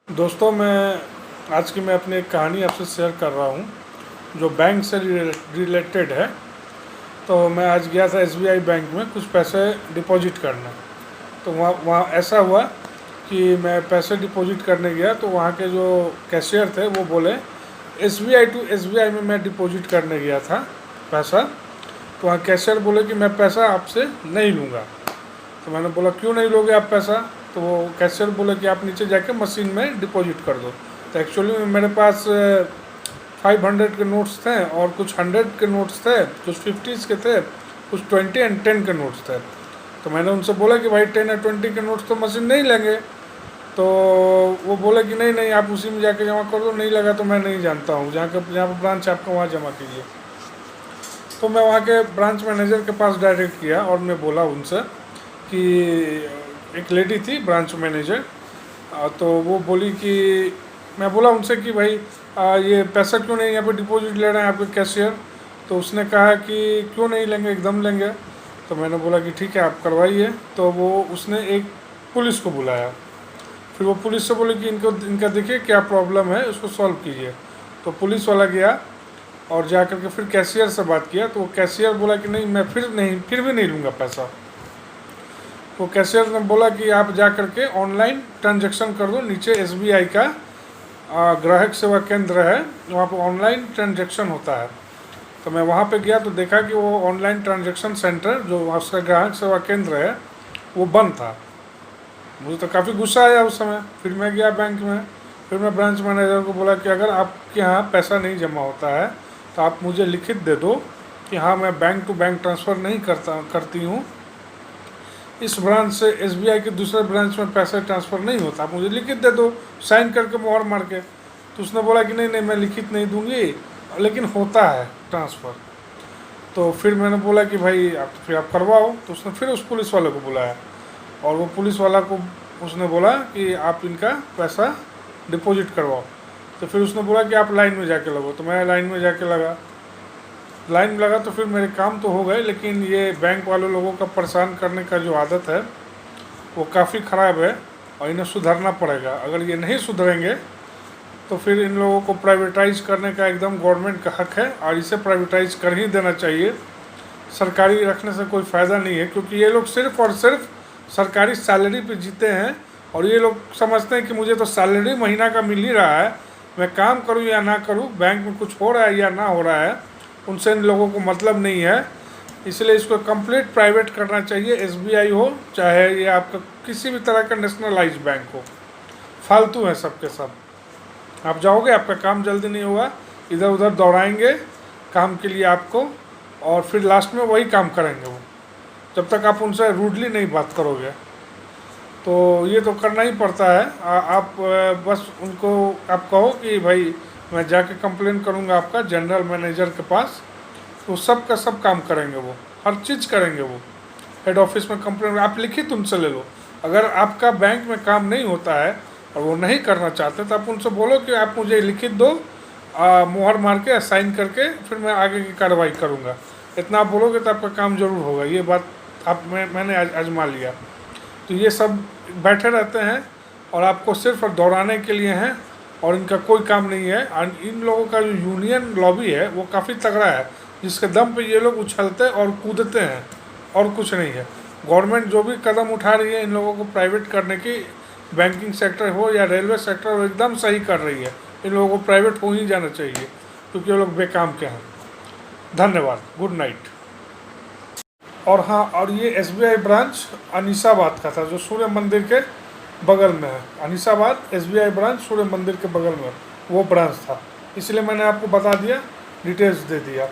दोस्तों, आज की मैं अपनी एक कहानी आपसे शेयर कर रहा हूँ जो बैंक से रिलेटेड है। तो मैं आज गया था एसबीआई बैंक में कुछ पैसे डिपॉजिट करने। तो वहाँ ऐसा हुआ कि मैं पैसे डिपॉजिट करने गया तो वहाँ के जो कैशियर थे वो बोले एसबीआई टू एसबीआई में मैं डिपॉजिट करने गया था पैसा। तो वहाँ कैशियर बोले कि मैं पैसा आपसे नहीं लूँगा। तो मैंने बोला क्यों नहीं लोगे आप पैसा? तो वो कैशियर बोले कि आप नीचे जाके मशीन में डिपॉजिट कर दो। तो एक्चुअली मेरे पास 500 के नोट्स थे और कुछ 100 के नोट्स थे, कुछ 50s के थे, कुछ 20 एंड 10 के नोट्स थे। तो मैंने उनसे बोला कि भाई 10 या 20 के नोट्स तो मशीन नहीं लेंगे। तो वो बोले कि नहीं नहीं, आप उसी में जाके जमा कर दो। नहीं लगा तो मैं नहीं जानता हूँ, जहाँ पर ब्रांच है आपका वहाँ जमा कीजिए। तो मैं वहाँ के ब्रांच मैनेजर के पास डायरेक्ट किया और मैं बोला उनसे कि एक लेडी थी ब्रांच मैनेजर। तो वो बोली कि मैं बोला उनसे कि भाई ये पैसा क्यों नहीं यहाँ पे डिपॉजिट ले रहे हैं आपके कैशियर? तो उसने कहा कि क्यों नहीं लेंगे, एकदम लेंगे। तो मैंने बोला कि ठीक है आप करवाइए। तो वो उसने एक पुलिस को बुलाया। फिर वो पुलिस से बोले कि इनका देखिए क्या प्रॉब्लम है, उसको सॉल्व कीजिए। तो पुलिस वाला गया और जा कर के फिर कैशियर से बात किया। तो वो कैशियर बोला कि नहीं, मैं फिर भी नहीं लूँगा पैसा। वो कैशियर ने बोला कि आप जा कर के ऑनलाइन ट्रांजैक्शन कर दो, नीचे एसबीआई का ग्राहक सेवा केंद्र है, वहाँ पर ऑनलाइन ट्रांजैक्शन होता है। तो मैं वहाँ पे गया तो देखा कि वो ऑनलाइन ट्रांजैक्शन सेंटर जो उसका ग्राहक सेवा केंद्र है वो बंद था। मुझे तो काफ़ी गुस्सा आया उस समय। फिर मैं गया बैंक में। फिर मैं ब्रांच मैनेजर को बोला कि अगर आपके यहाँ पैसा नहीं जमा होता है तो आप मुझे लिखित दे दो कि हाँ मैं बैंक टू बैंक ट्रांसफ़र नहीं करती हूँ, इस ब्रांच से एसबीआई के दूसरे ब्रांच में पैसा ट्रांसफ़र नहीं होता, आप मुझे लिखित दे दो साइन करके मोहर मार के। तो उसने बोला कि नहीं नहीं, मैं लिखित नहीं दूंगी, लेकिन होता है ट्रांसफ़र। तो फिर मैंने बोला कि भाई आप करवाओ। तो उसने फिर उस पुलिस वाले को बुलाया और वो पुलिस वाला को उसने बोला कि आप इनका पैसा डिपॉजिट करवाओ। तो फिर उसने बोला कि आप लाइन में जाके लगो। तो मैं लाइन में जाके लाइन में लगा। तो फिर मेरे काम तो हो गए, लेकिन ये बैंक वाले लोगों का परेशान करने का जो आदत है वो काफ़ी ख़राब है और इन्हें सुधरना पड़ेगा। अगर ये नहीं सुधरेंगे तो फिर इन लोगों को प्राइवेटाइज करने का एकदम गवर्नमेंट का हक है और इसे प्राइवेटाइज कर ही देना चाहिए। सरकारी रखने से कोई फ़ायदा नहीं है, क्योंकि ये लोग सिर्फ़ और सिर्फ सरकारी सैलरी पे जीते हैं। और ये लोग समझते हैं कि मुझे तो सैलरी महीना का मिल ही रहा है, मैं काम करूँ या ना करूँ, बैंक में कुछ हो रहा है या ना हो रहा है, उनसे इन लोगों को मतलब नहीं है। इसलिए इसको कंप्लीट प्राइवेट करना चाहिए, एसबीआई हो चाहे ये आपका किसी भी तरह का नेशनलाइज बैंक हो। फालतू है सबके सब। आप जाओगे, आपका काम जल्दी नहीं होगा, इधर उधर दौड़ाएंगे काम के लिए आपको, और फिर लास्ट में वही काम करेंगे वो, जब तक आप उनसे रूडली नहीं बात करोगे। तो ये तो करना ही पड़ता है। आप बस उनको आप कहो कि भाई मैं जाके कंप्लेन करूँगा आपका जनरल मैनेजर के पास, तो सब का सब काम करेंगे वो, हर चीज़ करेंगे वो। हेड ऑफिस में कंप्लेन आप लिखित उनसे ले लो। अगर आपका बैंक में काम नहीं होता है और वो नहीं करना चाहते तो आप उनसे बोलो कि आप मुझे लिखित दो, मोहर मार के साइन करके, फिर मैं आगे की कार्रवाई करूँगा। इतना आप बोलोगे तो आपका काम ज़रूर होगा। ये बात मैंने आजमा लिया। तो ये सब बैठे रहते हैं और आपको सिर्फ दौड़ाने के लिए हैं और इनका कोई काम नहीं है। और इन लोगों का जो यूनियन लॉबी है वो काफ़ी तगड़ा है, जिसके दम पे ये लोग उछलते और कूदते हैं, और कुछ नहीं है। गवर्नमेंट जो भी कदम उठा रही है इन लोगों को प्राइवेट करने की, बैंकिंग सेक्टर हो या रेलवे सेक्टर हो, एकदम सही कर रही है। इन लोगों को प्राइवेट हो ही जाना चाहिए, क्योंकि ये लोग बेकाम के हैं। धन्यवाद, गुड नाइट। और हाँ, और ये एसबीआई ब्रांच अनीसाबाद का था, जो सूर्य मंदिर के बगल में है। अनीसाबाद एसबीआई ब्रांच सूर्य मंदिर के बगल में वो ब्रांच था, इसलिए मैंने आपको बता दिया, डिटेल्स दे दिया।